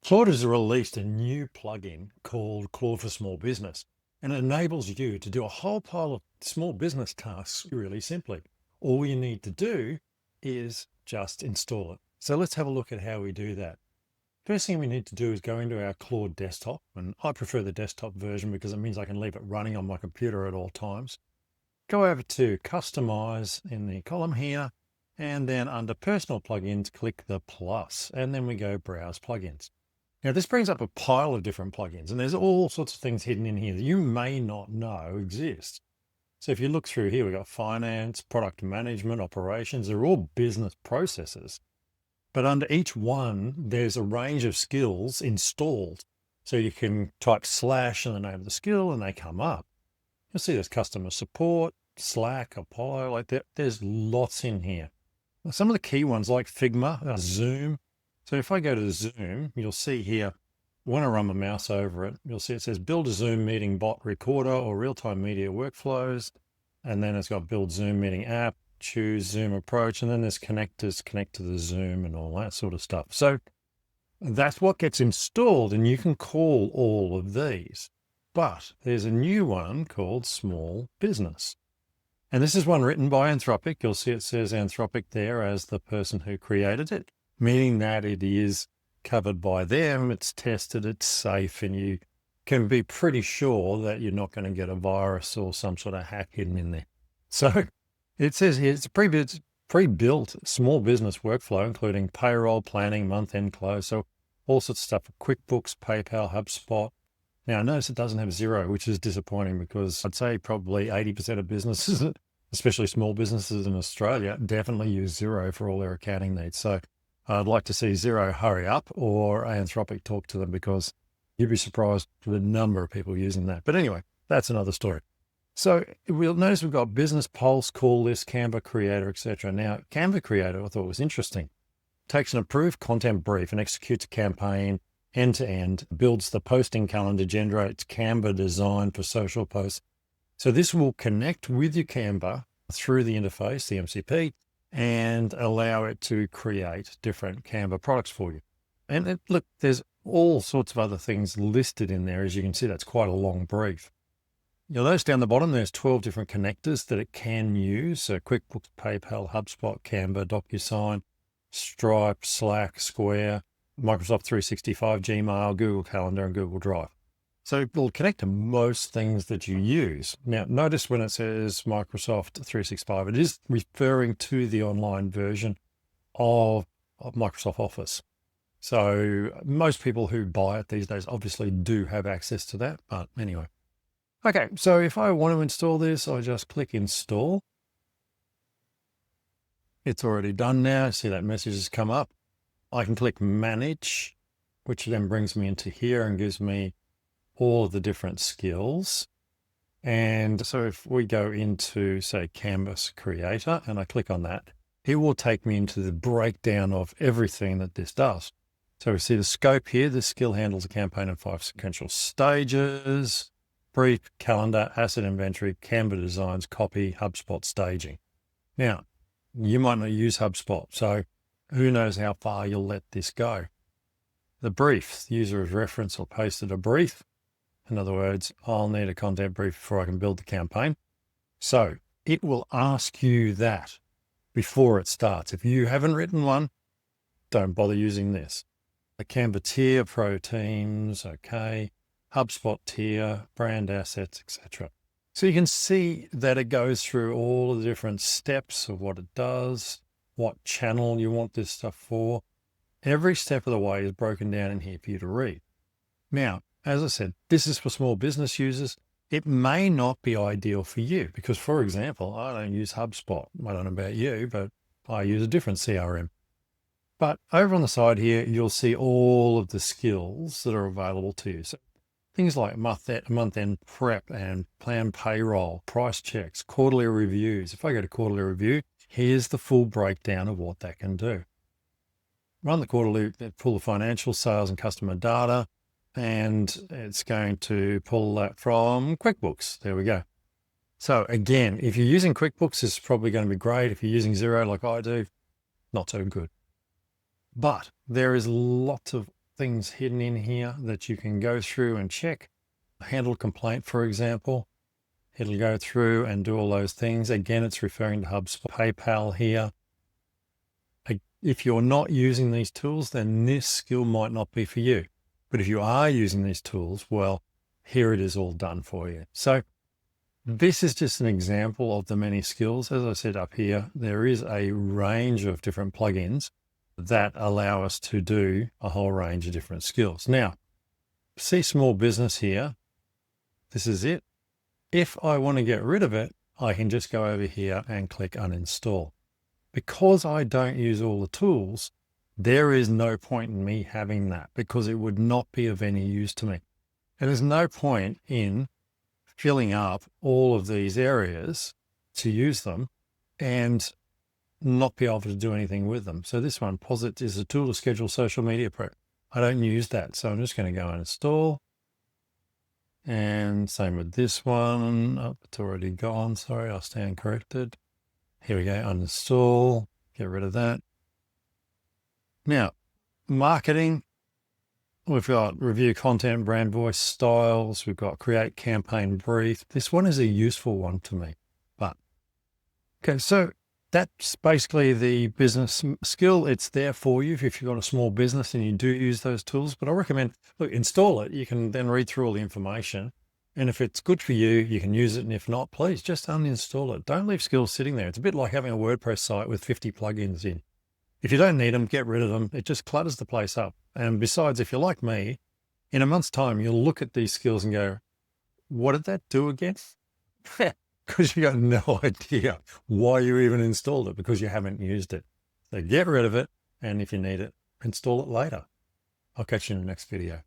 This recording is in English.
Claude has released a new plugin called Claude for Small Business, and it enables you to do a whole pile of small business tasks really simply. All you need to do is just install it. So let's have a look at how we do that. First thing we need to do is go into our Claude desktop, and I prefer the desktop version because it means I can leave it running on my computer at all times. Go over to Customize in the column here, and then under Personal Plugins, click the plus, and then we go Browse Plugins. Now, this brings up a pile of different plugins, and there's all sorts of things hidden in here that you may not know exist. So if you look through here, we've got finance, product management, operations. They're all business processes. But under each one, there's a range of skills installed. So you can type / in the name of the skill and they come up. You'll see there's customer support, Slack, Apollo, like that. There's lots in here. Some of the key ones like Figma, Zoom. So if I go to Zoom, you'll see here, when I run my mouse over it, you'll see it says build a Zoom meeting bot recorder or real-time media workflows. And then it's got build Zoom meeting app, choose Zoom approach. And then there's connectors, connect to the Zoom and all that sort of stuff. So that's what gets installed, and you can call all of these. But there's a new one called Small Business. And this is one written by Anthropic. You'll see it says Anthropic there as the person who created it, meaning that it is covered by them, it's tested, it's safe, and you can be pretty sure that you're not going to get a virus or some sort of hack hidden in there. So it says here, it's a pre-built small business workflow, including payroll, planning, month-end close, so all sorts of stuff for QuickBooks, PayPal, HubSpot. Now, notice it doesn't have Xero, which is disappointing because I'd say probably 80% of businesses, especially small businesses in Australia, definitely use Xero for all their accounting needs. So I'd like to see Xero hurry up or Anthropic talk to them, because you'd be surprised for the number of people using that. But anyway, that's another story. So we'll notice we've got Business Pulse, Call List, Canva Creator, etc. Now, Canva Creator I thought was interesting. Takes an approved content brief and executes a campaign end to end, builds the posting calendar, generates Canva design for social posts. So this will connect with your Canva through the interface, the MCP, and allow it to create different Canva products for you. And look, there's all sorts of other things listed in there. As you can see, that's quite a long brief. You'll notice down the bottom, there's 12 different connectors that it can use. So QuickBooks, PayPal, HubSpot, Canva, DocuSign, Stripe, Slack, Square, Microsoft 365, Gmail, Google Calendar, and Google Drive. So it will connect to most things that you use. Now, notice when it says Microsoft 365, it is referring to the online version of Microsoft Office. So most people who buy it these days obviously do have access to that, but anyway. Okay, so if I want to install this, I just click install. It's already done now. See that message has come up. I can click manage, which then brings me into here and gives me all of the different skills. And so if we go into, say, Canvas Creator, and I click on that, it will take me into the breakdown of everything that this does. So we see the scope here. This skill handles a campaign in 5 sequential stages: brief, calendar, asset inventory, Canva designs, copy, HubSpot staging. Now, you might not use HubSpot, so who knows how far you'll let this go. The brief, the user has referenced or pasted a brief. In other words, I'll need a content brief before I can build the campaign. So it will ask you that before it starts. If you haven't written one, don't bother using this. The Canva tier, pro teams, okay. HubSpot tier, brand assets, etc. So you can see that it goes through all of the different steps of what it does, what channel you want this stuff for. Every step of the way is broken down in here for you to read. Now, as I said, this is for small business users. It may not be ideal for you because, for example, I don't use HubSpot. I don't know about you, but I use a different CRM. But over on the side here, you'll see all of the skills that are available to you. So things like month-end prep and plan payroll, price checks, quarterly reviews. If I go to quarterly review, here's the full breakdown of what that can do. Run the quarterly, pull the financial, sales and customer data, and it's going to pull that from QuickBooks. There we go. So again, if you're using QuickBooks, it's probably going to be great. If you're using Xero like I do, not so good. But there is lots of things hidden in here that you can go through and check. Handle complaint, for example. It'll go through and do all those things. Again, it's referring to HubSpot, PayPal here. If you're not using these tools, then this skill might not be for you. But if you are using these tools, well, here it is all done for you. So this is just an example of the many skills. As I said up here, there is a range of different plugins that allow us to do a whole range of different skills. Now, see small business here. This is it. If I want to get rid of it, I can just go over here and click uninstall. Because I don't use all the tools, there is no point in me having that because it would not be of any use to me. And there's no point in filling up all of these areas to use them and not be able to do anything with them. So this one, Posit, is a tool to schedule social media prep. I don't use that. So I'm just going to go and install. And same with this one. Oh, it's already gone. Sorry, I'll stand corrected. Here we go, uninstall, get rid of that. Now, marketing, we've got review content, brand voice, styles. We've got create campaign brief. This one is a useful one to me. But, okay, so that's basically the business skill. It's there for you if you've got a small business and you do use those tools. But I recommend, look, install it. You can then read through all the information. And if it's good for you, you can use it. And if not, please just uninstall it. Don't leave skills sitting there. It's a bit like having a WordPress site with 50 plugins in. If you don't need them, get rid of them. It just clutters the place up. And besides, if you're like me, in a month's time, you'll look at these skills and go, what did that do again? Because you got no idea why you even installed it because you haven't used it. So get rid of it. And if you need it, install it later. I'll catch you in the next video.